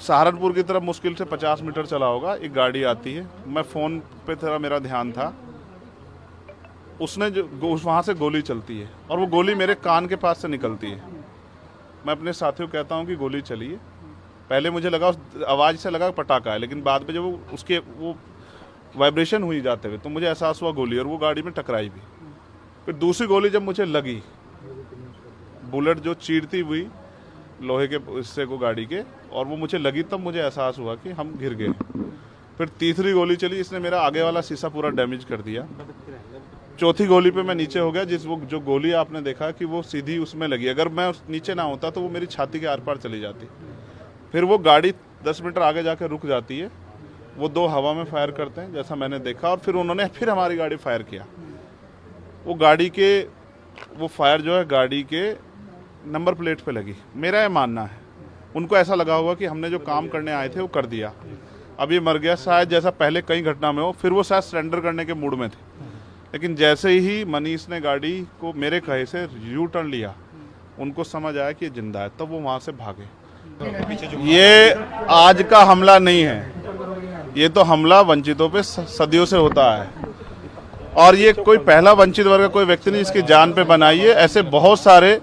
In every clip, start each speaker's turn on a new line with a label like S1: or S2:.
S1: सहारनपुर की तरफ मुश्किल से 50 मीटर चला होगा, एक गाड़ी आती है। मैं फ़ोन पे थोड़ा मेरा ध्यान था, उसने जो वहाँ से गोली चलती है और वो गोली मेरे कान के पास से निकलती है। मैं अपने साथियों को कहता हूँ कि गोली चली है। पहले मुझे लगा उस आवाज़ से लगा पटाखा है, लेकिन बाद में जब वो वाइब्रेशन हुई जाते हुए तो मुझे एहसास हुआ गोली, और वो गाड़ी में टकराई भी। फिर दूसरी गोली जब मुझे लगी, बुलेट जो चीरती हुई लोहे के हिस्से को गाड़ी के, और वो मुझे लगी, तब मुझे एहसास हुआ कि हम गिर गए। फिर तीसरी गोली चली, इसने मेरा आगे वाला शीशा पूरा डैमेज कर दिया। चौथी गोली पे मैं नीचे हो गया, जो गोली आपने देखा कि वो सीधी उसमें लगी। अगर मैं नीचे ना होता तो वो मेरी छाती के आर पार चली जाती। फिर वो गाड़ी 10 मीटर आगे जाके रुक जाती है। वो दो हवा में फायर करते हैं जैसा मैंने देखा, और फिर उन्होंने फिर हमारी गाड़ी फायर किया। वो फायर जो है गाड़ी के नंबर प्लेट पे लगी। मेरा ये मानना है, उनको ऐसा लगा होगा कि हमने जो काम करने आए थे वो कर दिया, अब ये मर गया शायद, जैसा पहले कई घटना में हो। फिर वो शायद सरेंडर करने के मूड में थे, लेकिन जैसे ही मनीष ने गाड़ी को मेरे कहे से यू टर्न लिया, उनको समझ आया कि ये जिंदा है, तब वो वहाँ से भागे। ये आज का हमला नहीं है, ये तो हमला वंचितों पे सदियों से होता है, और ये कोई पहला वंचित वर्ग का कोई व्यक्ति नहीं जिसकी जान पे बनाई है। ऐसे बहुत सारे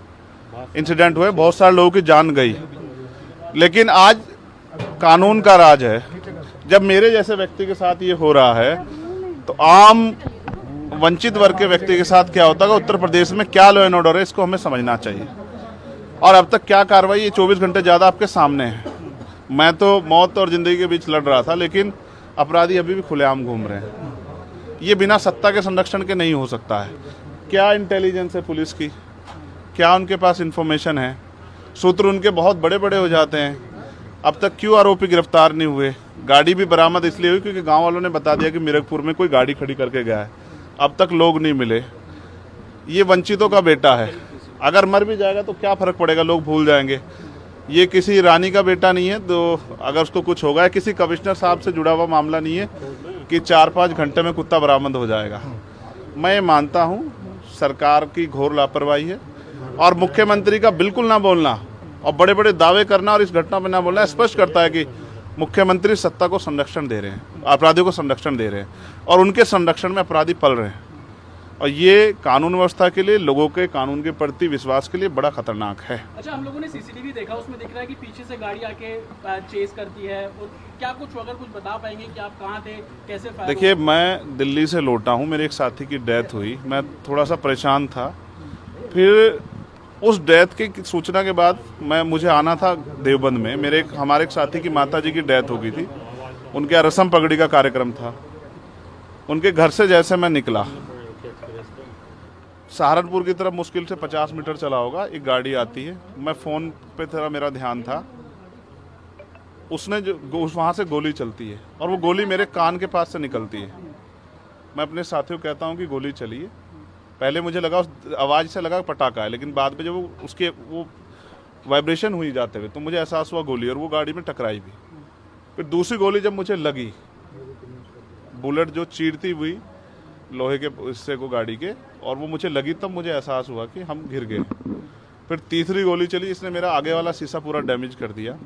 S1: इंसिडेंट हुए, बहुत सारे लोगों की जान गई, लेकिन आज कानून का राज है। जब मेरे जैसे व्यक्ति के साथ ये हो रहा है, तो आम वंचित वर्ग के व्यक्ति के साथ क्या होता है, उत्तर प्रदेश में क्या लॉ एंड ऑर्डर है, इसको हमें समझना चाहिए। और अब तक क्या कार्रवाई, ये 24 घंटे ज़्यादा आपके सामने है। मैं तो मौत और ज़िंदगी के बीच लड़ रहा था, लेकिन अपराधी अभी भी खुलेआम घूम रहे हैं। ये बिना सत्ता के संरक्षण के नहीं हो सकता है। क्या इंटेलिजेंस है पुलिस की, क्या उनके पास इंफॉर्मेशन है, सूत्र उनके बहुत बड़े बड़े हो जाते हैं। अब तक क्यों आरोपी गिरफ्तार नहीं हुए? गाड़ी भी बरामद इसलिए हुई क्योंकि गांव वालों ने बता दिया कि मिरकपुर में कोई गाड़ी खड़ी करके गया है। अब तक लोग नहीं मिले। ये वंचितों का बेटा है, अगर मर भी जाएगा तो क्या फ़र्क पड़ेगा, लोग भूल जाएंगे। ये किसी रानी का बेटा नहीं है, तो अगर उसको कुछ होगा, किसी कमिश्नर साहब से जुड़ा हुआ मामला नहीं है कि 4-5 घंटे में कुत्ता बरामद हो जाएगा। मैं ये मानता हूँ सरकार की घोर लापरवाही है, और मुख्यमंत्री का बिल्कुल ना बोलना और बड़े बड़े दावे करना और इस घटना में ना बोलना स्पष्ट करता है कि मुख्यमंत्री सत्ता को संरक्षण दे रहे हैं, अपराधियों को संरक्षण दे रहे हैं, और उनके संरक्षण में अपराधी पल रहे हैं। और ये कानून व्यवस्था के लिए, लोगों के कानून के प्रति विश्वास के लिए बड़ा खतरनाक है।
S2: अच्छा, हम लोगों ने सीसीटीवी देखा, उसमें दिख रहा है कि पीछे से गाड़ी आके चेस करती है। और क्या कुछ अगर कुछ बता पाएंगे कि आप कहाँ थे, कैसे फायर?
S1: देखिए, मैं दिल्ली से लौटा हूँ, मेरे एक साथी की डेथ हुई, मैं थोड़ा सा परेशान था। फिर उस डेथ की सूचना के बाद मुझे आना था देवबंद में। हमारे एक साथी की माताजी की डेथ हो गई थी, उनके यहाँ रस्म पगड़ी का कार्यक्रम था। उनके घर से जैसे मैं निकला, सहारनपुर की तरफ मुश्किल से 50 मीटर चला होगा, एक गाड़ी आती है। मैं फ़ोन पे थोड़ा मेरा ध्यान था, उसने जो वहाँ से गोली चलती है और वो गोली मेरे कान के पास से निकलती है। मैं अपने साथियों को कहता हूँ कि गोली चली है। पहले मुझे लगा उस आवाज़ से लगा पटाखा है, लेकिन बाद में जब वो वाइब्रेशन हुई जाते हुए तो मुझे एहसास हुआ गोली, और वो गाड़ी में टकराई भी। फिर दूसरी गोली जब मुझे लगी, बुलेट जो चीरती हुई लोहे के हिस्से को गाड़ी के, और वो मुझे लगी, तब मुझे एहसास हुआ कि हम गिर गए। फिर तीसरी गोली चली, इसने मेरा आगे वाला शीशा पूरा डैमेज कर दिया।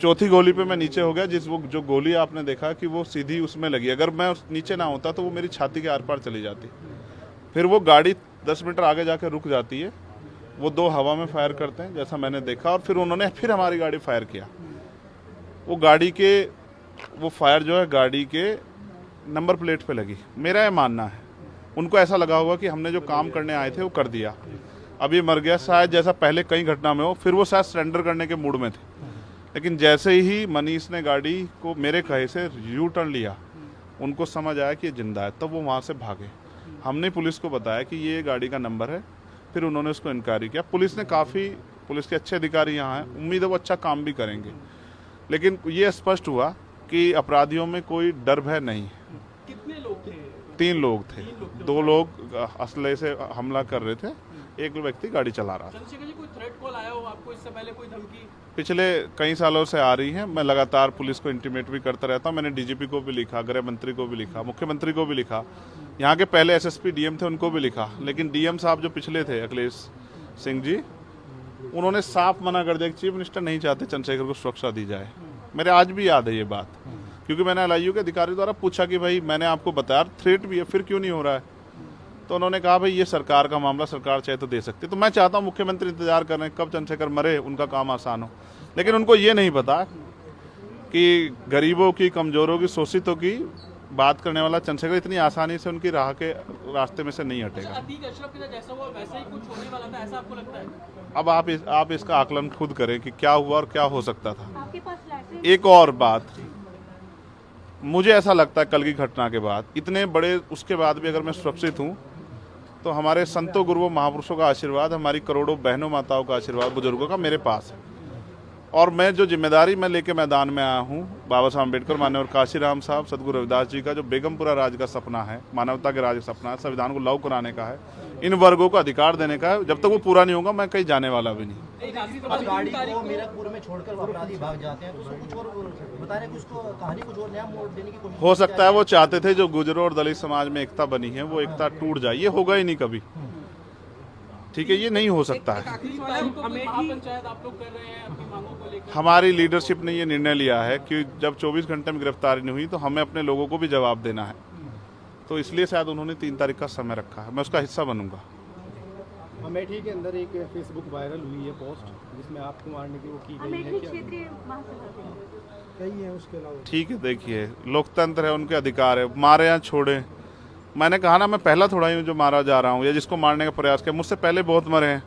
S1: चौथी गोली पे मैं नीचे हो गया, जो गोली आपने देखा कि वो सीधी उसमें लगी। अगर मैं नीचे ना होता तो वो मेरी छाती के आर पार चली जाती। फिर वो गाड़ी 10 मीटर आगे जाके रुक जाती है। वो दो हवा में फायर करते हैं जैसा मैंने देखा, और फिर उन्होंने फिर हमारी गाड़ी फायर किया। वो फायर जो है गाड़ी के नंबर प्लेट पे लगी। मेरा ये मानना है, उनको ऐसा लगा होगा कि हमने जो काम करने आए थे वो कर दिया, अब ये मर गया शायद, जैसा पहले कई घटना में हो। फिर वो शायद सरेंडर करने के मूड में थे, लेकिन जैसे ही मनीष ने गाड़ी को मेरे कहे से यू टर्न लिया, उनको समझ आया कि ये जिंदा है, तब वो वहाँ से भागे। हमने पुलिस को बताया कि ये गाड़ी का नंबर है, फिर उन्होंने उसको इंक्वायरी किया। पुलिस के अच्छे अधिकारी यहाँ हैं, उम्मीद है वो अच्छा काम भी करेंगे। लेकिन ये स्पष्ट हुआ कि अपराधियों में कोई डर भय नहीं है।
S2: कितने लोग थे?
S1: 3 लोग थे। 2 लोग असले से हमला कर रहे थे, एक व्यक्ति गाड़ी चला रहा था।
S2: चंद्रशेखर जी, कोई थ्रेट कॉल आया हो आपको इससे पहले, कोई धमकी?
S1: पिछले कई सालों से आ रही है। मैं लगातार पुलिस को इंटीमेट भी करता रहता हूँ। मैंने डीजीपी को भी लिखा, गृह मंत्री को भी लिखा, मुख्यमंत्री को भी लिखा, यहाँ के पहले एसएसपी डीएम थे उनको भी लिखा। लेकिन डीएम साहब जो पिछले थे, अखिलेश सिंह जी, उन्होंने साफ मना कर दिया कि चीफ मिनिस्टर नहीं चाहते चंद्रशेखर को सुरक्षा दी जाए। मेरे आज भी याद है ये बात, क्योंकि मैंने एलआईयू के अधिकारी द्वारा पूछा कि भाई मैंने आपको बताया थ्रेट भी है, फिर क्यों नहीं हो रहा है? तो उन्होंने कहा भाई ये सरकार का मामला, सरकार चाहे तो दे सकती है। तो मैं चाहता हूँ मुख्यमंत्री इंतजार कर रहे हैं कब चंद्रशेखर मरे, उनका काम आसान हो। लेकिन उनको ये नहीं पता कि गरीबों की, कमजोरों की, शोषितों की बात करने वाला चंद्रशेखर इतनी आसानी से उनकी राह के रास्ते में से नहीं हटेगा।
S2: अतीक अशरफ के साथ जैसा हुआ वैसा ही कुछ होने वाला था, ऐसा आपको लगता है?
S1: अब आप इसका आकलन खुद करें कि क्या हुआ और क्या हो सकता था।
S3: आपके पास लैटरिन
S1: एक और बात, मुझे ऐसा लगता है कल की घटना के बाद, इतने बड़े उसके बाद भी अगर मैं सुरक्षित हूँ तो हमारे संतों, गुरुओं, महापुरुषों का आशीर्वाद, हमारी करोड़ों बहनों माताओं का आशीर्वाद, बुजुर्गों का मेरे पास है। और मैं जो जिम्मेदारी मैं लेके मैदान में आया हूँ, बाबा साहब अम्बेडकर, माननीय काशीराम साहब, सदगुरु रविदास जी का जो बेगमपुरा राज का सपना है, मानवता के राज का सपना है, संविधान को लागू कराने का है, इन वर्गों को अधिकार देने का है, जब तक वो पूरा नहीं होगा मैं कहीं जाने वाला भी नहीं।
S2: एक आखिरी
S4: अब गाड़ी
S2: सवाल,
S4: को मीरकपुर में छोड़कर वो अपराधी भाग जाते हैं, तो उसको कुछ और बता रहे हैं कि उसको कहानी कुछ और नया मोड़ देने की कोशिश
S1: हो सकता है वो चाहते थे जो गुजरों और दलित समाज में एकता बनी है वो एकता टूट जाए, ये होगा ही नहीं कभी। ठीक है, ये नहीं हो सकता है।
S2: महापंचायत आप लोग कर रहे हैं अपनी मांगों को लेकर?
S1: हमारी लीडरशिप ने ये निर्णय लिया है कि जब 24 घंटे में गिरफ्तारी नहीं हुई तो हमें अपने लोगों को भी जवाब देना है, तो इसलिए शायद उन्होंने 3 तारीख का समय रखा है। मैं उसका हिस्सा बनूंगा।
S5: अमेठी के अंदर एक फेसबुक वायरल हुई है पोस्ट जिसमें आपको मारने की वो की गई
S3: अमेठी
S5: है, क्या
S3: क्षेत्रीय महासभा
S5: कही है उसके अलावा?
S1: ठीक है, देखिए लोकतंत्र है, उनके अधिकार है, मारे या छोड़े। मैंने कहा ना, मैं पहला थोड़ा ही हूँ जो मारा जा रहा हूँ या जिसको मारने का प्रयास किया, मुझसे पहले बहुत मरे हैं,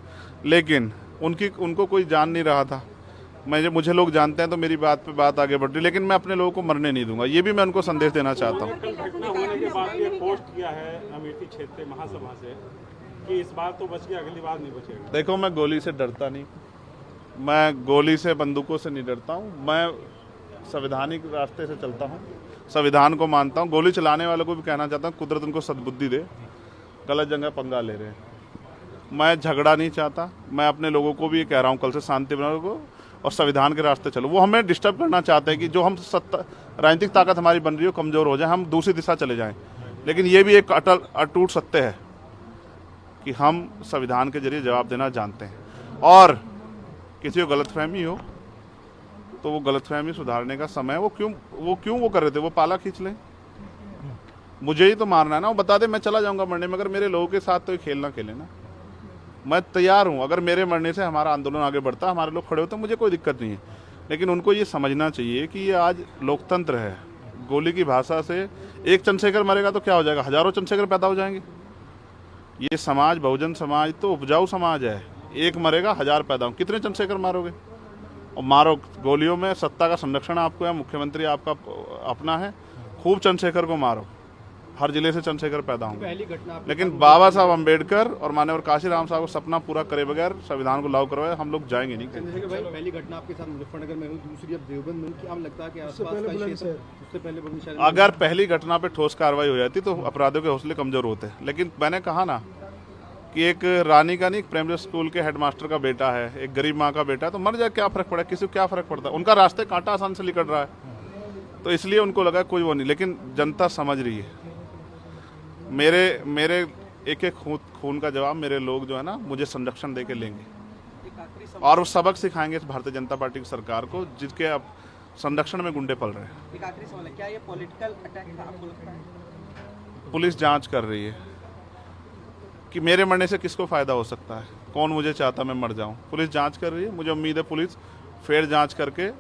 S1: लेकिन उनको कोई जान नहीं रहा था। मुझे लोग जानते हैं तो मेरी बात पे बात आगे बढ़ रही, लेकिन मैं अपने लोगों को मरने नहीं दूंगा। ये भी मैं उनको संदेश देना चाहता हूँ।
S6: घटना होने के बाद ये पोस्ट किया है अमेठी क्षेत्रीय महासभा से कि इस बार तो बच गया, अगली बार नहीं बचेगा।
S1: देखो, मैं गोली से डरता नहीं, मैं गोली से, बंदूकों से नहीं डरता हूँ। मैं संवैधानिक रास्ते से चलता हूँ, संविधान को मानता हूँ। गोली चलाने वालों को भी कहना चाहता हूँ कुदरत उनको सद्बुद्धि दे, गलत जगह पंगा ले रहे हैं। मैं झगड़ा नहीं चाहता, मैं अपने लोगों को भी ये कह रहा हूँ कल से शांति बनाओ को और संविधान के रास्ते चलो। वो हमें डिस्टर्ब करना चाहते हैं कि जो हम राजनीतिक ताकत हमारी बन रही हो कमजोर हो जाए, हम दूसरी दिशा चले जाएं। लेकिन ये भी एक अटूट सत्य है कि हम संविधान के जरिए जवाब देना जानते हैं, और किसी को गलतफहमी हो तो वो गलतफहमी सुधारने का समय वो क्यों कर रहे थे, वो पाला खींच लें। मुझे ही तो मारना है ना, वो बता दे मैं चला जाऊंगा मरने में, अगर मेरे लोगों के साथ तो ये खेल ना खेले ना। मैं तैयार हूँ, अगर मेरे मरने से हमारा आंदोलन आगे बढ़ता, हमारे लोग खड़े होते, मुझे कोई दिक्कत नहीं है। लेकिन उनको ये समझना चाहिए कि ये आज लोकतंत्र है। गोली की भाषा से एक चंद्रशेखर मरेगा तो क्या हो जाएगा, हजारों चंद्रशेखर पैदा हो जाएंगे। ये समाज, बहुजन समाज तो उपजाऊ समाज है, एक मरेगा 1000 पैदा हो, कितने चंद्रशेखर मारोगे? और मारो गोलियों में, सत्ता का संरक्षण आपको है, मुख्यमंत्री आपका अपना है, खूब चंद्रशेखर को मारो, हर जिले से चंद्रशेखर पैदा होंगे।
S5: पहली घटना
S1: लेकिन बाबा साहब अम्बेडकर और माननीय काशीराम साहब को सपना पूरा करे बगैर संविधान को लागू करवाए हम लोग जाएंगे नहीं।
S5: चंद्रशेखर भाई, पहली घटना आपके साथ मुजफ्फरनगर में हुई, दूसरी अब देवबंद में, क्या लगता है कि आसपास का क्षेत्र, उससे पहले बुलंदशहर में?
S1: अगर पहली घटना पे ठोस कार्रवाई हो जाती तो अपराधियों के हौसले कमजोर होते। लेकिन मैंने कहा ना कि एक रानी का नहीं, एक प्राइमरी स्कूल के हेडमास्टर का बेटा है, एक गरीब माँ का बेटा है, तो मर जाए क्या फर्क पड़ा, किसी को क्या फर्क पड़ता है? उनका रास्ते कांटा आसान से निकल रहा है, तो इसलिए उनको लगा कोई वो नहीं। लेकिन जनता समझ रही है। मेरे एक एक खून का जवाब मेरे लोग जो है ना मुझे संरक्षण दे के लेंगे, और वो सबक सिखाएंगे इस भारतीय जनता पार्टी की सरकार को, जिसके अब संरक्षण में गुंडे पल रहे हैं।
S4: एक आखिरी सवाल है, क्या ये पॉलिटिकल अटैक था आपको लगता है?
S1: पुलिस जांच कर रही है कि मेरे मरने से किसको फायदा हो सकता है, कौन मुझे चाहता मैं मर जाऊं। पुलिस जांच कर रही है, मुझे उम्मीद है पुलिस फेयर जांच करके,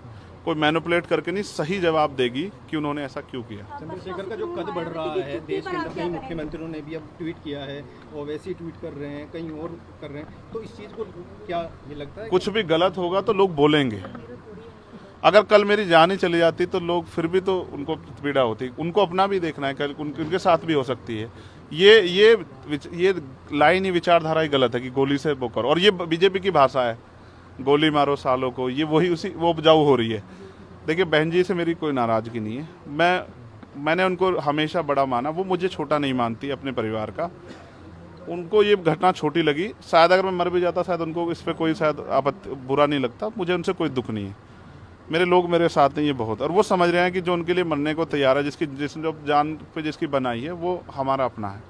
S1: कोई मैनिपुलेट करके नहीं, सही जवाब देगी कि उन्होंने ऐसा क्यों किया।
S5: चंद्रशेखर का जो कद बढ़ रहा है देश के अंदर, कई मुख्यमंत्रियों ने भी अब ट्वीट किया है, और वैसे ही ट्वीट कर रहे हैं, कहीं और कर रहे हैं, तो इस चीज़ को क्या ये लगता है?
S1: कुछ भी गलत होगा तो लोग बोलेंगे। अगर कल मेरी जान ही चली जाती तो लोग फिर भी तो उनको पीड़ा होती, उनको अपना भी देखना है, कल उनके साथ भी हो सकती है। ये लाइन ही, विचारधारा ही गलत है कि गोली से वो करो, और ये बीजेपी की भाषा है, गोली मारो सालों को, ये वो उपजाऊ हो रही है। देखिए, बहन जी से मेरी कोई नाराजगी नहीं है, मैंने उनको हमेशा बड़ा माना, वो मुझे छोटा नहीं मानती अपने परिवार का। उनको ये घटना छोटी लगी, शायद अगर मैं मर भी जाता शायद उनको इस पर कोई शायद बुरा नहीं लगता, मुझे उनसे कोई दुख नहीं है। मेरे लोग मेरे साथ हैं, ये बहुत, और वो समझ रहे हैं कि जो उनके लिए मरने को तैयार है, जिसकी जो जान पे जिसकी बनाई है वो हमारा अपना है।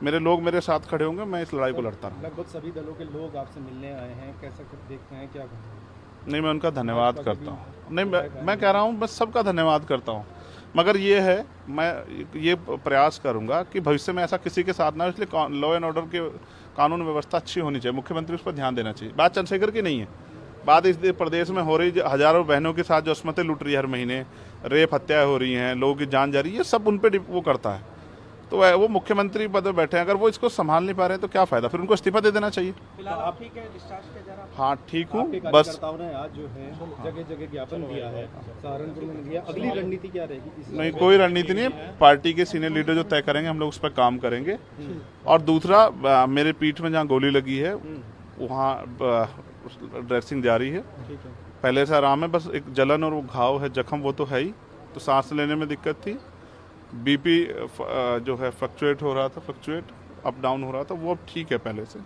S1: मेरे लोग मेरे साथ खड़े होंगे, मैं इस लड़ाई को लड़ता रहूँगा।
S5: लगभग सभी दलों के लोग आपसे मिलने आए हैं, कैसा कुछ देखते हैं, क्या कहेंगे?
S1: नहीं, मैं उनका धन्यवाद करता हूँ। नहीं, मैं कह रहा हूँ बस सबका धन्यवाद करता हूँ, मगर ये है मैं ये प्रयास करूँगा कि भविष्य में ऐसा किसी के साथ ना हो, इसलिए लॉ एंड ऑर्डर की कानून व्यवस्था अच्छी होनी चाहिए। मुख्यमंत्री उस पर ध्यान देना चाहिए। बात चंद्रशेखर की नहीं है, बात इस प्रदेश में हो रही हजारों बहनों के साथ जो अस्मतें लूट रही है, हर महीने रेप हत्याएं हो रही हैं, लोगों की जान जा रही है, ये सब उन पे वो करता है। तो वो मुख्यमंत्री पद पर बैठे हैं, अगर वो इसको संभाल नहीं पा रहे हैं तो क्या फायदा, फिर उनको इस्तीफा दे देना चाहिए।
S2: फिलहाल आप ठीक है, डिस्चार्ज किया जा रहा है?
S1: हाँ ठीक हूँ,
S5: आपके
S1: बस
S5: कार्यकर्ताओं ने आज जो है जगह जगह ज्ञापन दिया है, सहारनपुर में दिया, अगली रणनीति क्या रहेगी?
S1: नहीं, कोई रणनीति नहीं है। पार्टी के सीनियर लीडर जो तय करेंगे हम लोग उस पर काम करेंगे। और दूसरा, मेरे पीठ में जहाँ गोली लगी है वहाँ ड्रेसिंग जारी है, पहले से आराम है, बस एक जलन और वो घाव है, जख्म वो तो है ही, तो सांस लेने में दिक्कत थी। बीपी जो है फ्लक्चुएट अप डाउन हो रहा था, वो अब ठीक है पहले से।